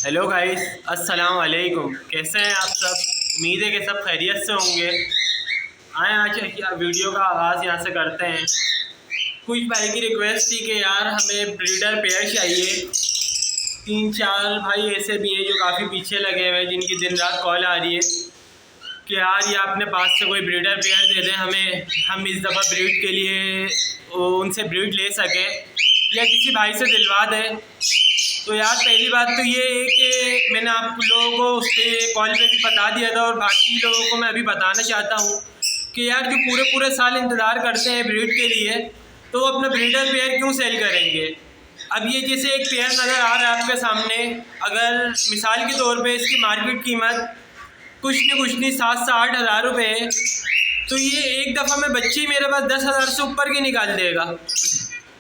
Hello guys, अस्सलाम वालेकुम। कैसे हैं आप सब? उम्मीद है कि सब खैरियत से होंगे। आए आज वीडियो का आगाज़ यहाँ से करते हैं। कुछ भाई की रिक्वेस्ट थी कि यार हमें ब्रीडर पेयर चाहिए। 3-4 भाई ऐसे भी हैं जो काफ़ी पीछे लगे हुए हैं, जिनकी दिन रात कॉल आ रही है कि यार ये अपने पास से कोई ब्रीडर पेयर दे दें हमें, हम इस दफ़ा ब्रीड के लिए उनसे ब्रीड ले सकें या किसी भाई से दिलवा दें। तो यार पहली बात तो ये है कि मैंने आप लोगों को उस पर कॉल पे भी बता दिया था और बाकी लोगों को मैं अभी बताना चाहता हूँ कि यार जो पूरे पूरे साल इंतज़ार करते हैं ब्रीड के लिए, तो वो अपना ब्रीडर पेयर क्यों सेल करेंगे। अब ये जैसे एक पेयर नज़र आ रहा है आपके सामने, अगर मिसाल के तौर पे इसकी मार्केट कीमत कुछ नहीं 7 से 8 हज़ार रुपये है, तो ये एक दफ़ा में बच्ची मेरे पास 10 हज़ार से ऊपर की निकाल देगा।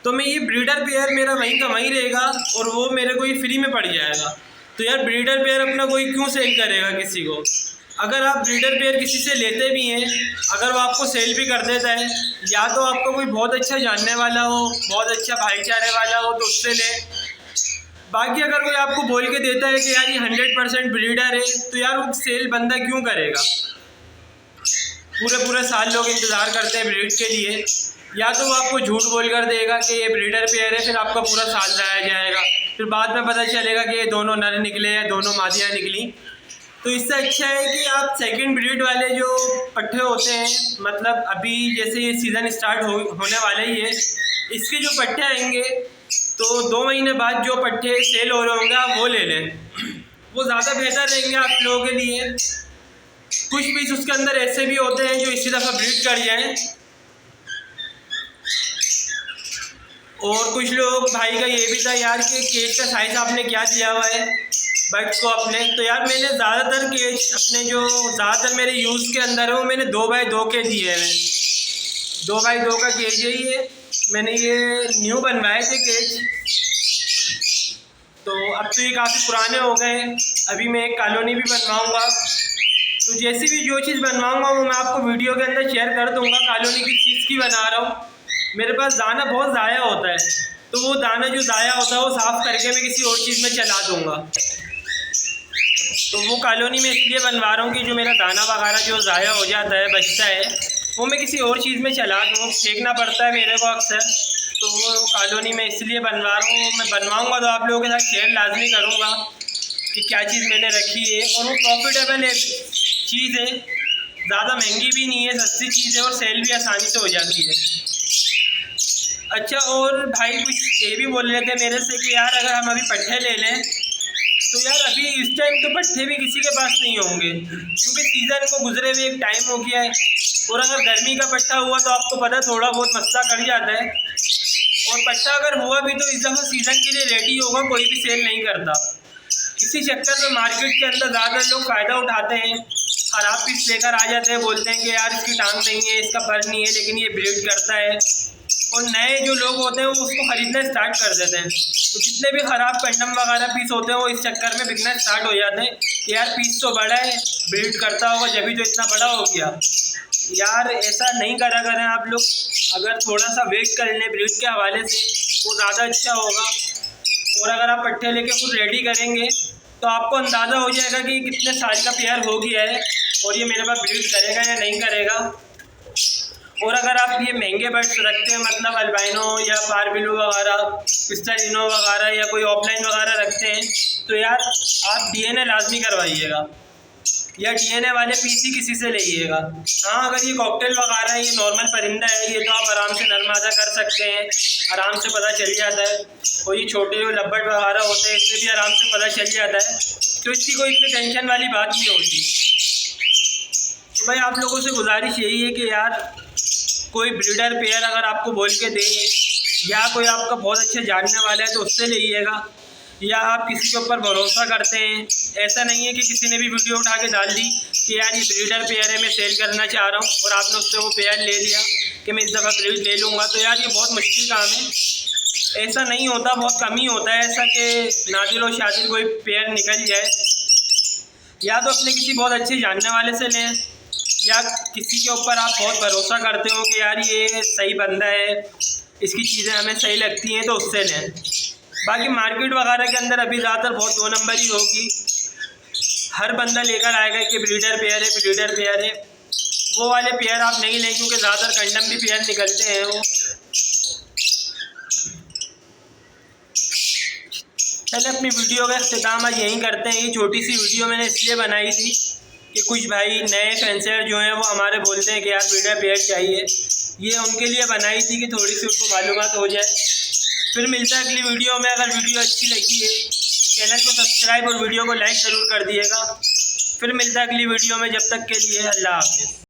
तो मैं ये ब्रीडर पेयर मेरा वहीं का वहीं रहेगा और वो मेरे को ये फ्री में पड़ जाएगा। तो यार ब्रीडर पेयर अपना कोई क्यों सेल करेगा किसी को। अगर आप ब्रीडर पेयर किसी से लेते भी हैं, अगर वो आपको सेल भी कर देता है, या तो आपको कोई बहुत अच्छा जानने वाला हो, बहुत अच्छा भाईचारे वाला हो तो उससे ले। बाकी अगर कोई आपको बोल के देता है कि यार ये 100% ब्रीडर है, तो यार वो सेल बंदा क्यों करेगा। पूरे पूरे साल लोग इंतज़ार करते हैं ब्रीड के लिए, या तो वो आपको झूठ बोल कर देगा कि ये ब्रीडर पेयर है, फिर आपका पूरा साल जाया जाएगा, फिर बाद में पता चलेगा कि ये दोनों नर निकले हैं, दोनों मादियाँ निकली। तो इससे अच्छा है कि आप सेकंड ब्रीड वाले जो पट्ठे होते हैं, मतलब अभी जैसे ये सीज़न स्टार्ट होने वाला ही है, इसके जो पट्ठे आएंगे तो 2 महीने बाद जो पट्ठे सेल हो रहे होंगे आप वो ले लें, वो ज़्यादा बेहतर रहेंगे आप लोगों के लिए। कुछ पीस उसके अंदर ऐसे भी होते हैं जो इसी दफ़ा ब्रीड कर जाएँ, और कुछ लोग भाई का ये भी था यार कि केज का साइज़ आपने क्या दिया हुआ है बर्ड्स को अपने। तो यार मैंने ज़्यादातर केज अपने जो ज़्यादातर मेरे यूज़ के अंदर है वो मैंने 2x2 के दिए हैं। 2x2 का केज है ये, मैंने ये न्यू बनवाए थे केज, तो अब तो ये काफ़ी पुराने हो गए हैं। अभी मैं एक कॉलोनी भी बनवाऊँगा, तो जैसी भी जो चीज़ बनवाऊँगा वो मैं आपको वीडियो के अंदर शेयर कर दूँगा। कॉलोनी किस चीज़ की बना रहा हूँ, मेरे पास दाना बहुत ज़ाया होता है, तो वो दाना जो ज़ाया होता है वो साफ़ करके मैं किसी और चीज़ में चला दूँगा। तो वो कॉलोनी में इसलिए बनवा रहा हूँ कि जो मेरा दाना वगैरह जो ज़ाया हो जाता है, बचता है, वो मैं किसी और चीज़ में चला दूँ, फेंकना पड़ता है मेरे को अक्सर। तो वो कॉलोनी में इसलिए बनवा रहा हूँ। मैं बनवाऊँगा तो आप लोगों के साथ शेयर लाजमी करूँगा कि क्या चीज़ मैंने रखी है, और वो प्रॉफिटेबल है चीज़ है, ज़्यादा महंगी भी नहीं है, सस्ती चीज़ है और सेल भी आसानी से हो जाती है। अच्छा, और भाई कुछ ये भी बोल रहे थे मेरे से कि यार अगर हम अभी पट्ठे ले लें, तो यार अभी इस टाइम तो पट्ठे भी किसी के पास नहीं होंगे, क्योंकि सीज़न को गुजरे हुए एक टाइम हो गया है। और अगर गर्मी का पट्ठा हुआ तो आपको पता थोड़ा बहुत मसला कर जाता है, और पट्ठा अगर हुआ भी तो इस दफ़ा सीज़न के लिए रेडी होगा, कोई भी सेल नहीं करता। इसी चक्कर में मार्केट के अंदर ज़्यादातर लोग फ़ायदा उठाते हैं, ख़राब पीस लेकर आ जाते हैं, बोलते हैं कि यार इसकी टांग नहीं है, इसका पर नहीं है, लेकिन ये ब्रीड करता है। और नए जो लोग होते हैं वो उसको ख़रीदना स्टार्ट कर देते हैं, तो जितने भी ख़राब कंडम वगैरह पीस होते हैं वो इस चक्कर में बिकना स्टार्ट हो जाते हैं कि यार पीस तो बड़ा है, ब्रीड करता होगा जब तो इतना बड़ा हो गया। यार ऐसा नहीं करा करें आप लोग, अगर थोड़ा सा वेट कर लें ब्रीड के हवाले से वो ज़्यादा अच्छा होगा। और अगर आप पट्ठे लेके खुद रेडी करेंगे तो आपको अंदाज़ा हो जाएगा कि कितने साल का पेयर हो गया है और ये मेरे पास ब्रीड करेगा या नहीं करेगा। और अगर आप ये महंगे बर्ड्स रखते हैं, मतलब अल्बाइनो या पारबिलो वगैरह, पिस्टलिनो वगैरह, या कोई ऑफलाइन वगैरह रखते हैं, तो यार आप डीएनए लाजमी करवाइएगा, या डीएनए वाले पीस ही किसी से लीजिएगा। हाँ, अगर ये कॉकटेल वगैरह है, ये नॉर्मल परिंदा है, ये तो आप आराम से नरमादा कर सकते हैं, आराम से पता चल जाता है। और ये छोटे जो लब्बट वगैरह होते हैं इसमें भी आराम से पता चल जाता है, तो इसकी कोई इतनी टेंशन वाली बात नहीं होती। तो भाई आप लोगों से गुजारिश यही है कि यार कोई ब्रीडर पेयर अगर आपको बोल के दे, या कोई आपका बहुत अच्छे जानने वाला है तो उससे लीजिएगा, या आप किसी के ऊपर भरोसा करते हैं। ऐसा नहीं है कि किसी ने भी वीडियो उठा के डाल दी कि यार ये ब्रीडर पेयर है, मैं सेल करना चाह रहा हूँ, और आपने उससे वो पेयर ले लिया कि मैं इस दफ़ा ब्रीड ले लूँगा। तो यार ये बहुत मुश्किल काम है, ऐसा नहीं होता, बहुत कम ही होता है ऐसा कि नादिर और शादिर कोई पेयर निकल जाए। या तो अपने किसी बहुत अच्छे जानने वाले से लें, या किसी के ऊपर आप बहुत भरोसा करते हो कि यार ये सही बंदा है, इसकी चीज़ें हमें सही लगती हैं, तो उससे लें। बाकी मार्केट वगैरह के अंदर अभी ज़्यादातर बहुत 2 नंबर ही होगी। हर बंदा लेकर आएगा कि ब्रीडर पेयर है। वो वाले पेयर आप नहीं लें क्योंकि ज़्यादातर कंडम भी पेयर निकलते हैं वो। चले अपनी वीडियो का इख्तिताम आज यहीं करते हैं। ये छोटी सी वीडियो मैंने इसलिए बनाई थी कि कुछ भाई नए फैंसर जो हैं वो हमारे बोलते हैं कि यार ब्रीडर पेयर चाहिए। ये उनके लिए बनाई थी कि थोड़ी सी उनको मालूमात हो जाए। फिर मिलता है अगली वीडियो में। अगर वीडियो अच्छी लगी है चैनल को सब्सक्राइब और वीडियो को लाइक ज़रूर कर दिएगा। फिर मिलता है अगली वीडियो में। जब तक के लिए अल्लाह हाफ़िज़।